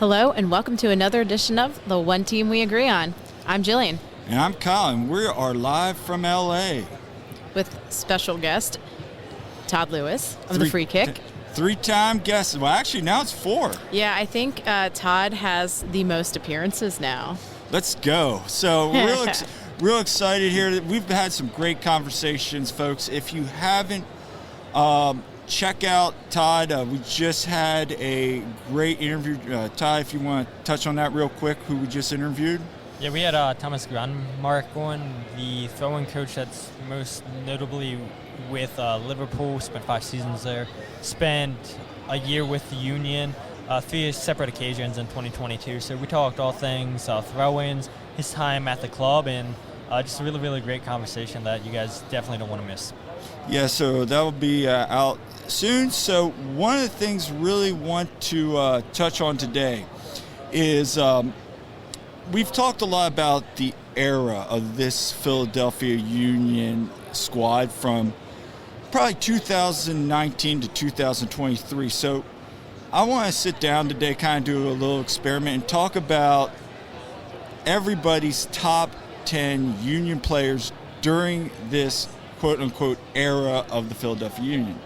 Hello and welcome to another edition of The One Team We Agree On. I'm Jillian. And I'm Kyle, and we are live from LA. With special guest, Todd Lewis of The Free Kick. Three-time guest. Well, actually, now it's 4. Yeah, I think Todd has the most appearances now. Let's go. So, real excited here. We've had some great conversations, folks. If you haven't, check out Todd. We just had a great interview. Todd, if you want to touch on that real quick, who we just interviewed. Yeah, we had Thomas Granmark on, the throwing coach that's most notably with Liverpool, spent 5 seasons there, spent a year with the Union, 3 separate occasions in 2022. So we talked all things throw-ins, his time at the club, and just a really, really great conversation that you guys definitely don't want to miss. Yeah, so that will be out soon. So one of the things really want to touch on today is we've talked a lot about the era of this Philadelphia Union squad from probably 2019 to 2023. So I want to sit down today, kind of do a little experiment and talk about everybody's top 10 Union players during this quote-unquote era of the Philadelphia Union.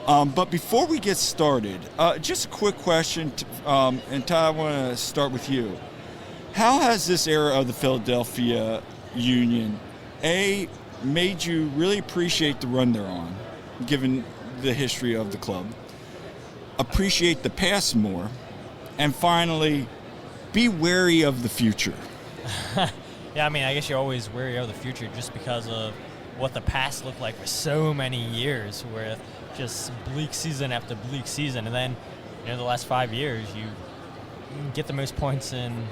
But before we get started, just a quick question, and Todd, I want to start with you. How has this era of the Philadelphia Union, made you really appreciate the run they're on, given the history of the club, appreciate the past more, and finally, be wary of the future? Yeah, I mean, I guess you're always wary of the future just because of what the past looked like for so many years, with just bleak season after bleak season. And then, the last 5 years, you get the most points in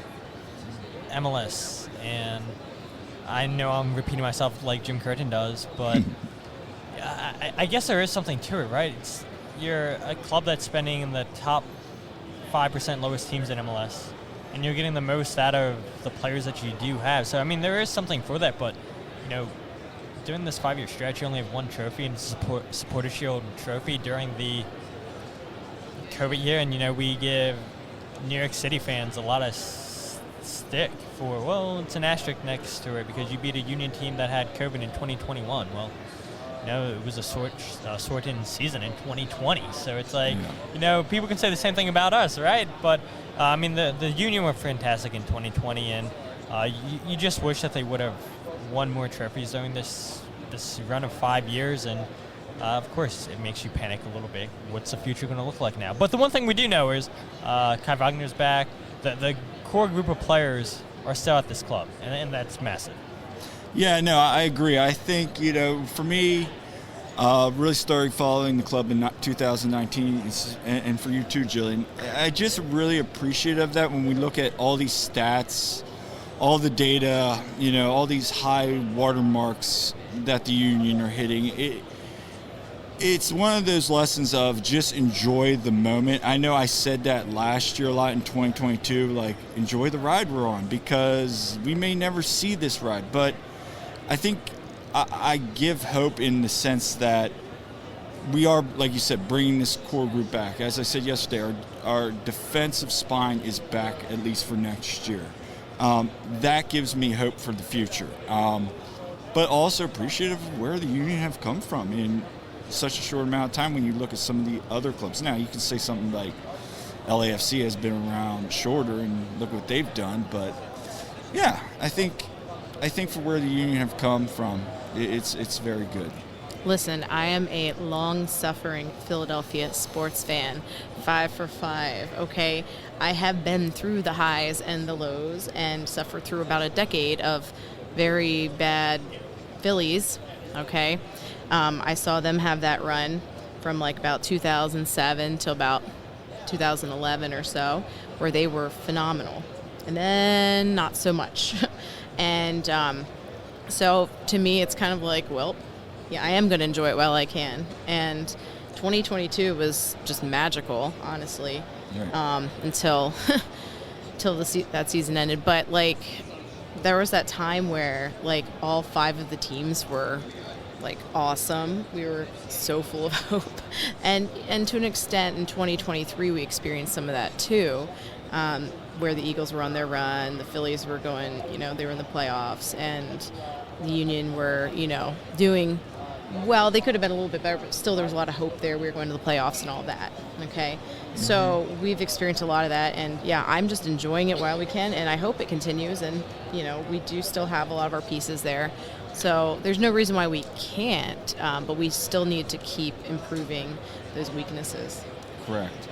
MLS. And I know I'm repeating myself like Jim Curtin does, but I guess there is something to it, right? You're a club that's spending in the top 5% lowest teams in MLS, and you're getting the most out of the players that you do have. So, I mean, there is something for that, but, during this 5-year stretch, you only have 1 trophy, and Supporter Shield trophy during the COVID year. And, we give New York City fans a lot of stick for, well, it's an asterisk next to it because you beat a Union team that had COVID in 2021. Well, it was a shortened season in 2020. So it's like, people can say the same thing about us, right? But, I mean, the Union were fantastic in 2020, and you just wish that they would have won more trophies during this run of 5 years, and of course it makes you panic a little bit. What's the future going to look like now? But the one thing we do know is Kai Wagner's back. The core group of players are still at this club, and that's massive. Yeah, no, I agree. I think, for me, really started following the club in 2019, and for you too, Jillian, I just really appreciate of that when we look at all these stats, all the data, all these high watermarks that the Union are hitting. It's one of those lessons of just enjoy the moment. I know I said that last year a lot in 2022, like, enjoy the ride we're on, because we may never see this ride. But I think I give hope in the sense that we are, like you said, bringing this core group back. As I said yesterday, our defensive spine is back at least for next year. That gives me hope for the future. But also appreciative of where the Union have come from in such a short amount of time when you look at some of the other clubs. Now, you can say something like LAFC has been around shorter and look what they've done. But, yeah, I think for where the Union have come from, it's very good. Listen, I am a long-suffering Philadelphia sports fan, 5 for 5, okay? I have been through the highs and the lows and suffered through about a decade of very bad Phillies, okay? I saw them have that run from like about 2007 till about 2011 or so, where they were phenomenal. And then not so much. And so to me, it's kind of like, well, yeah, I am going to enjoy it while I can. And 2022 was just magical, honestly, right. Until that season ended. But, like, there was that time where, like, all 5 of the teams were, like, awesome. We were so full of hope. And to an extent, in 2023, we experienced some of that, too. where the Eagles were on their run, the Phillies were going, they were in the playoffs, and the Union were, doing well. They could have been a little bit better, but still there was a lot of hope there. We were going to the playoffs and all that, okay? So we've experienced a lot of that, and yeah, I'm just enjoying it while we can, and I hope it continues, and, we do still have a lot of our pieces there. So there's no reason why we can't, but we still need to keep improving those weaknesses. Correct.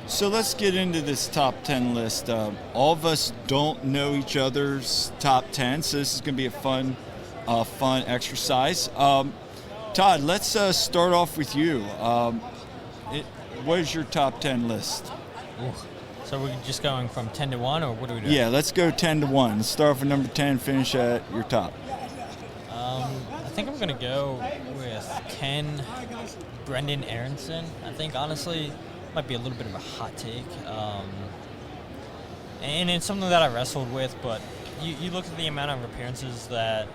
So let's get into this top 10 list. All of us don't know each other's top 10, so this is going to be a fun exercise. Todd, let's start off with you. What is your top 10 list? Ooh. So we're just going from 10 to 1, or what are we doing? Yeah, let's go 10 to 1. Let's start off with number 10, finish at your top. I think I'm going to go with 10, Brendan Aronson. I think, honestly, might be a little bit of a hot take. And it's something that I wrestled with, but you look at the amount of appearances that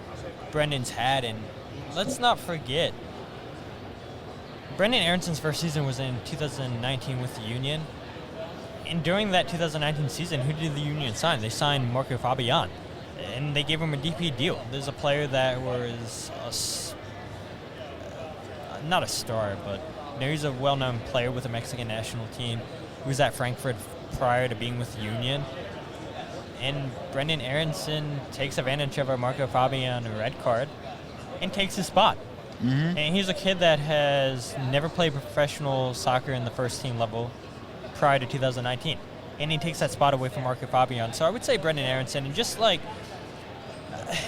Brendan's had, and let's not forget, Brendan Aronson's first season was in 2019 with the Union. And during that 2019 season, who did the Union sign? They signed Marco Fabian, and they gave him a DP deal. There's a player that was not a star, but he's a well-known player with the Mexican national team who was at Frankfurt prior to being with the Union. And Brendan Aronson takes advantage of a Marco Fabian red card and takes his spot. And he's a kid that has never played professional soccer in the first team level prior to 2019. And he takes that spot away from Marco Fabian. So I would say Brendan Aronson, and just like,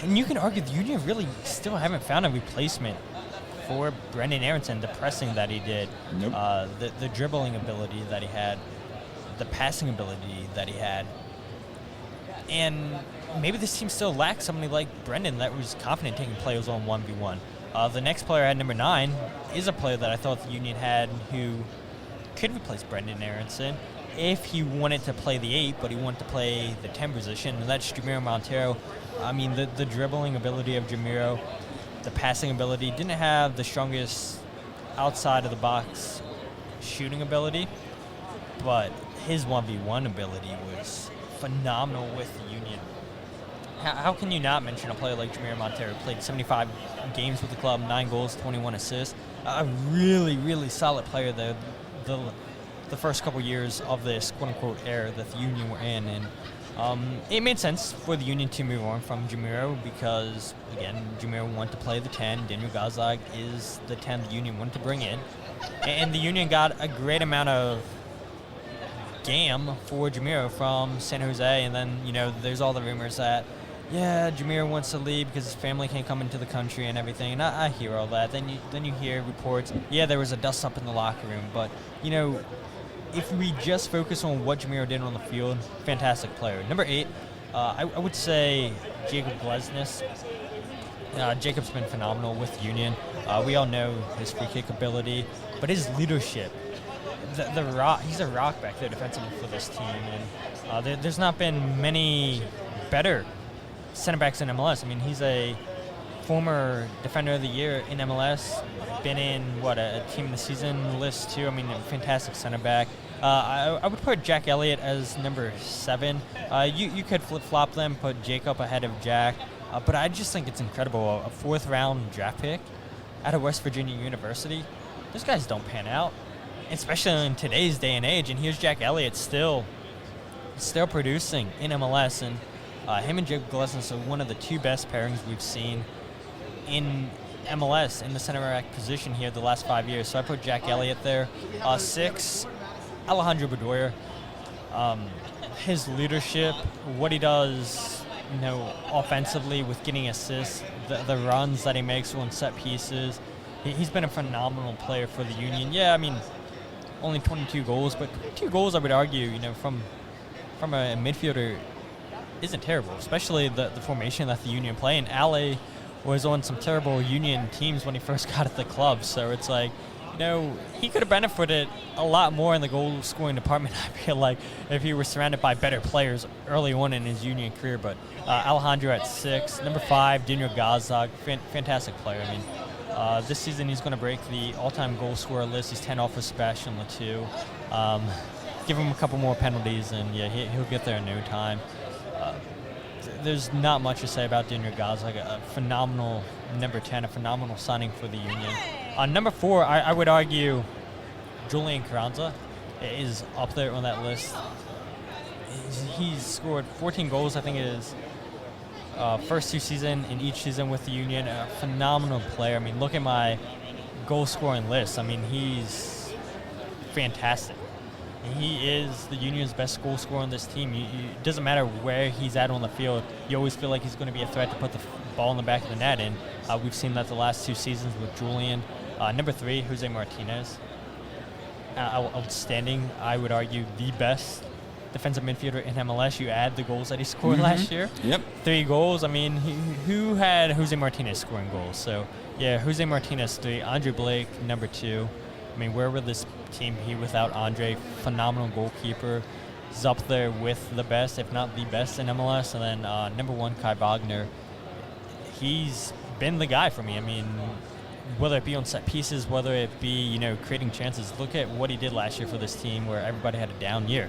and you can argue the Union really still haven't found a replacement for Brendan Aronson, the pressing that he did, the dribbling ability that he had, the passing ability that he had. And maybe this team still lacks somebody like Brendan that was confident taking players on 1v1. The next player at number 9 is a player that I thought the Union had who could replace Brendan Aronson if he wanted to play the 8, but he wanted to play the 10 position, and that's Jamiro Montero. I mean, the dribbling ability of Jamiro, the passing ability, didn't have the strongest outside of the box shooting ability, but his 1v1 ability was phenomenal with the Union. How can you not mention a player like Jamiro Montero? Played 75 games with the club, 9 goals, 21 assists. A really, really solid player there. The first couple years of this quote-unquote era that the Union were in. And it made sense for the Union to move on from Jamiro because, again, Jamiro wanted to play the 10. Daniel Gazdag is the 10 the Union wanted to bring in. And the Union got a great amount of game for Jamiro from San Jose. And then, there's all the rumors that, Jamiro wants to leave because his family can't come into the country and everything. And I hear all that. Then you hear reports, there was a dust-up in the locker room. But, if we just focus on what Jamiro did on the field, fantastic player. Number 8, I would say Jacob Glesnes. Jacob's been phenomenal with Union. We all know his free kick ability, but his leadership, he's a rock back there defensively for this team. And there's not been many better center backs in MLS. I mean, he's a former Defender of the Year in MLS, been in, a Team of the Season list too. I mean, a fantastic center back. I would put Jack Elliott as number 7. You could flip-flop them, put Jacob ahead of Jack, but I just think it's incredible. A 4th-round draft pick out of West Virginia University. Those guys don't pan out, especially in today's day and age, and here's Jack Elliott still producing in MLS, and him and Jacob Glesnes are one of the 2 best pairings we've seen in MLS in the center back position here the last 5 years. So I put Jack Elliott there. 6, Alejandro Bedoya. His leadership, what he does, offensively with getting assists, the runs that he makes on set pieces. He's been a phenomenal player for the Union. Yeah, I mean, only 22 goals, but 22 goals, I would argue, from a midfielder isn't terrible, especially the formation that the Union play. And Ale was on some terrible Union teams when he first got at the club, so it's like, he could have benefited a lot more in the goal-scoring department, I feel like, if he were surrounded by better players early on in his Union career. But Alejandro at 6. Number 5, Daniel Gazdag, fantastic player. I mean, this season he's going to break the all-time goal scorer list. He's 10 off of Sebastian Letou. give him a couple more penalties, and yeah, he'll get there in no time. There's not much to say about Daniel Gaz. Like a phenomenal number 10, a phenomenal signing for the Union. On number 4, I would argue Jillian Carranza is up there on that list. He's scored 14 goals, I think it is. First 2 seasons in each season with the Union. A phenomenal player. I mean, look at my goal-scoring list. I mean, he's fantastic. He is the Union's best goal scorer on this team. It doesn't matter where he's at on the field. You always feel like he's going to be a threat to put the ball in the back of the net, and we've seen that the last 2 seasons with Jillian. Number 3, Jose Martinez. Outstanding. I would argue the best defensive midfielder in MLS. You add the goals that he scored last year. Yep. 3 goals. I mean, who had Jose Martinez scoring goals? So, yeah, Jose Martinez 3, Andre Blake number 2. I mean, where would this team be without Andre? Phenomenal goalkeeper. He's up there with the best, if not the best in MLS. And then number 1, Kai Wagner. He's been the guy for me. I mean, whether it be on set pieces, whether it be, creating chances. Look at what he did last year for this team where everybody had a down year.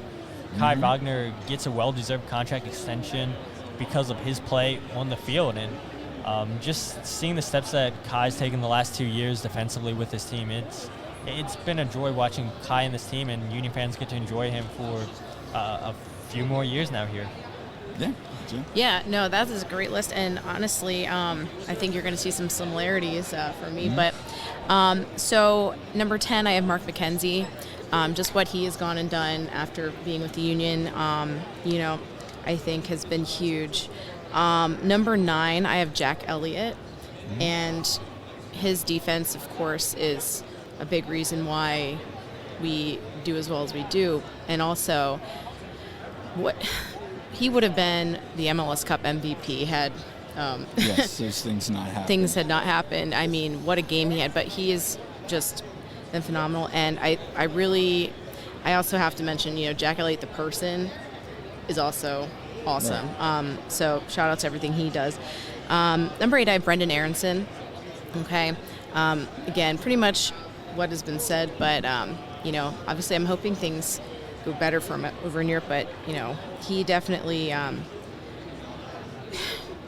Kai Wagner gets a well-deserved contract extension because of his play on the field. And just seeing the steps that Kai's taken the last 2 years defensively with this team, it's been a joy watching Kai and this team, and Union fans get to enjoy him for a few more years now here. Yeah. Yeah, no, that is a great list, and honestly, I think you're going to see some similarities for me. But so number 10, I have Mark McKenzie. Just what he has gone and done after being with the Union, I think has been huge. Number 9, I have Jack Elliott, and his defense, of course, is a big reason why we do as well as we do. And also, he would have been the MLS Cup MVP had yes, those things not happened. Things had not happened. I mean, what a game he had. But he is just been phenomenal. And I also have to mention, Jack Elliott, the person, is also awesome. Yeah. So shout out to everything he does. Number 8, I have Brendan Aronson. Okay. Again, pretty much what has been said, but obviously I'm hoping things go better for him over in Europe, but he definitely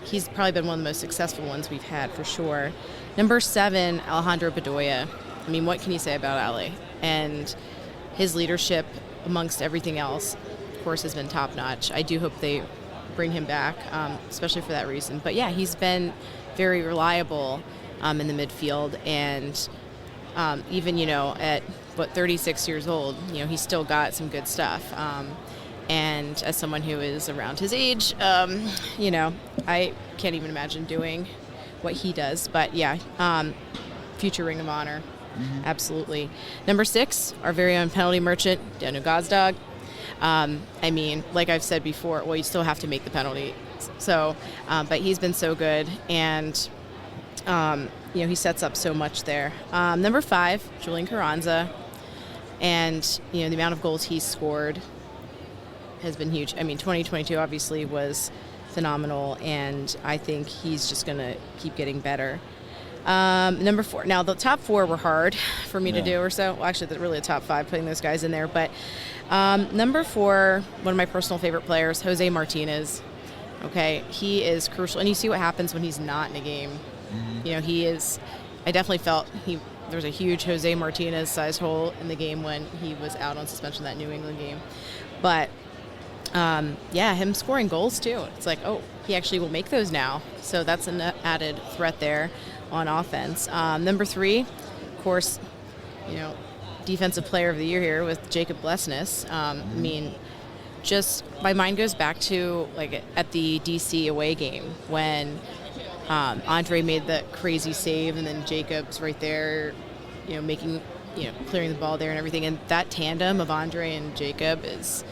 he's probably been one of the most successful ones we've had for sure. Number 7, Alejandro Bedoya. I mean, what can you say about Ale? And his leadership amongst everything else, of course, has been top notch. I do hope they bring him back, especially for that reason. But yeah, he's been very reliable in the midfield, and even, at 36 years old, he's still got some good stuff. And as someone who is around his age, I can't even imagine doing what he does. But yeah, future Ring of Honor, absolutely. Number 6, our very own penalty merchant, Daniel Gazdag. I mean, like I've said before, well, you still have to make the penalty. So, but he's been so good, and he sets up so much there. Number 5, Jillian Carranza, and the amount of goals he's scored has been huge. I mean, 2022 obviously was phenomenal, and I think he's just going to keep getting better. Number 4. Now, the top 4 were hard for me to do or so. Well, actually, really the top 5, putting those guys in there. But number 4, one of my personal favorite players, Jose Martinez. Okay, he is crucial. And you see what happens when he's not in a game. He is – I definitely felt there was a huge Jose Martinez-sized hole in the game when he was out on suspension that New England game. But, him scoring goals too. It's like, oh, he actually will make those now. So that's an added threat there on offense. Number 3, of course, Defensive Player of the Year here with Jacob Blessness. I mean, just my mind goes back to like at the DC away game when Andre made the crazy save, and then Jacob's right there, making, clearing the ball there and everything. And that tandem of Andre and Jacob is,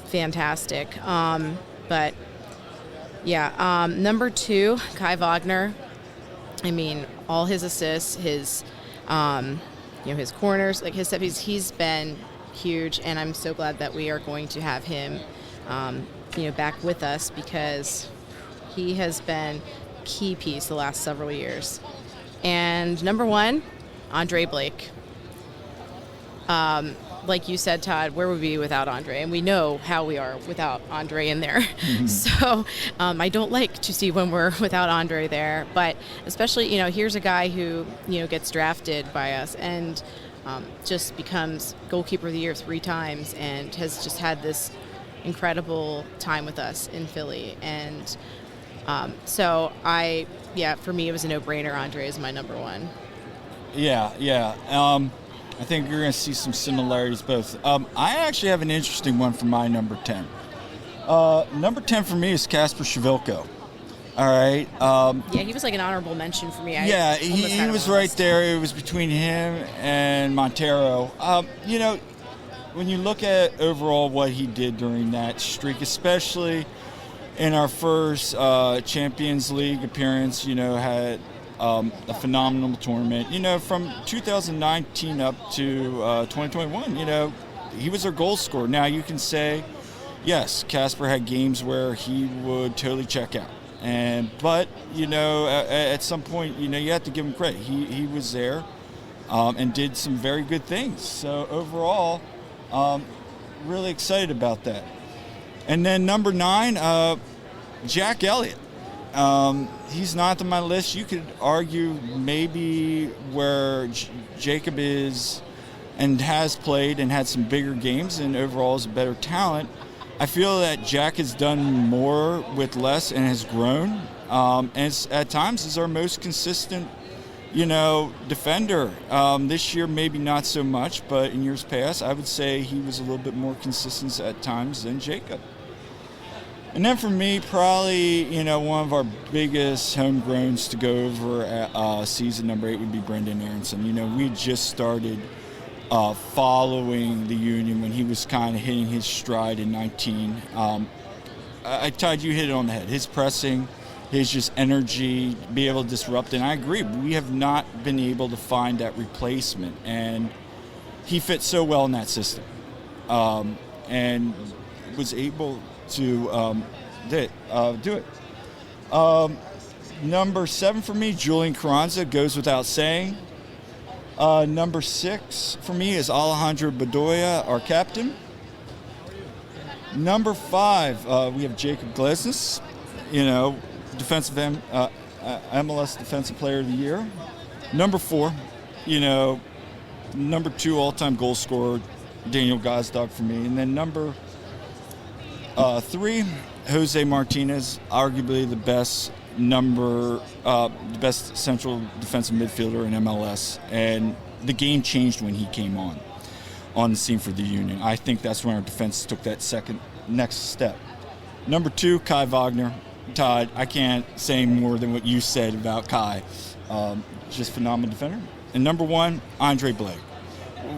fantastic. But yeah, number 2, Kai Wagner. I mean, all his assists, his, his corners, like his set piece, he's been huge, and I'm so glad that we are going to have him, back with us, because he has been key piece the last several years. And number 1, Andre Blake. like you said, Todd, where would we be without Andre? And we know how we are without Andre in there. Mm-hmm. So I don't like to see when we're without Andre there. But especially, here's a guy who, gets drafted by us and just becomes goalkeeper of the year 3 times and has just had this incredible time with us in Philly. And so for me, it was a no-brainer. Andre is my number 1. Yeah. I think you're going to see some similarities both. I actually have an interesting one for my number 10. Number 10 for me is Kasper Schwilko. All right. He was like an honorable mention for me. He was right there. It was between him and Montero. When you look at overall what he did during that streak, especially in our first Champions League appearance, had a phenomenal tournament. From 2019 up to 2021, he was our goal scorer. Now you can say, yes, Kasper had games where he would totally check out. But at some point, you have to give him credit. He was there and did some very good things. So overall, really excited about that. And then number 9, Jack Elliott. He's not on my list. You could argue maybe where Jacob is and has played and had some bigger games and overall is a better talent. I feel that Jack has done more with less and has grown. And at times is our most consistent, defender. This year maybe not so much, but in years past I would say he was a little bit more consistent at times than Jacob. And then for me, probably, one of our biggest homegrowns to go over at season number 8 would be Brendan Aronson. We just started following the Union when he was kind of hitting his stride in 19. Todd, you hit it on the head. His pressing, his just energy, be able to disrupt. And I agree, we have not been able to find that replacement. And he fits so well in that system and was able to do it. Number 7 for me, Julian Carranza, goes without saying. Number 6 for me is Alejandro Bedoya, our captain. Number 5, we have Jacob Glesnes, defensive MLS Defensive Player of the Year. Number 4, number 2 all-time goal scorer, Daniel Gazdag for me. And then number 3, Jose Martinez, arguably the best central defensive midfielder in MLS, and the game changed when he came on the scene for the Union. I think that's when our defense took that next step. Number 2, Kai Wagner. Todd, I can't say more than what you said about Kai. Just phenomenal defender. And number 1, Andre Blake.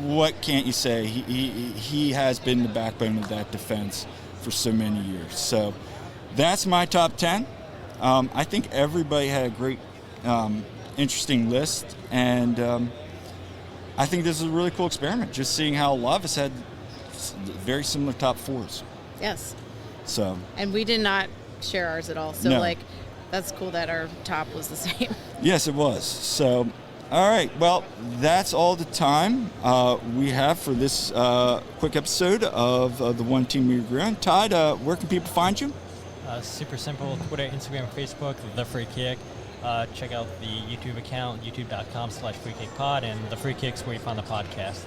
What can't you say? He has been the backbone of that defense for so many years. So that's my top 10. I think everybody had a great, interesting list, and I think this is a really cool experiment, just seeing how a lot of us had very similar top 4s. Yes. So. And we did not share ours at all, so no. That's cool that our top was the same. Yes, it was. So, all right, well, that's all the time we have for this quick episode of the One Team We Agree On. Todd, where can people find you? Super simple, Twitter, Instagram, Facebook, The Free Kick. Check out the YouTube account, youtube.com/freekickpod, and The Free Kick's where you find the podcast.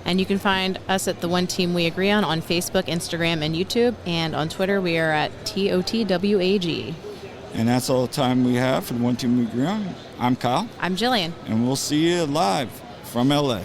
And you can find us at The One Team We Agree On Facebook, Instagram, and YouTube. And on Twitter, we are at TOTWAG. And that's all the time we have for The One Team We Agree On. I'm Kyle. I'm Jillian. And we'll see you live from LA.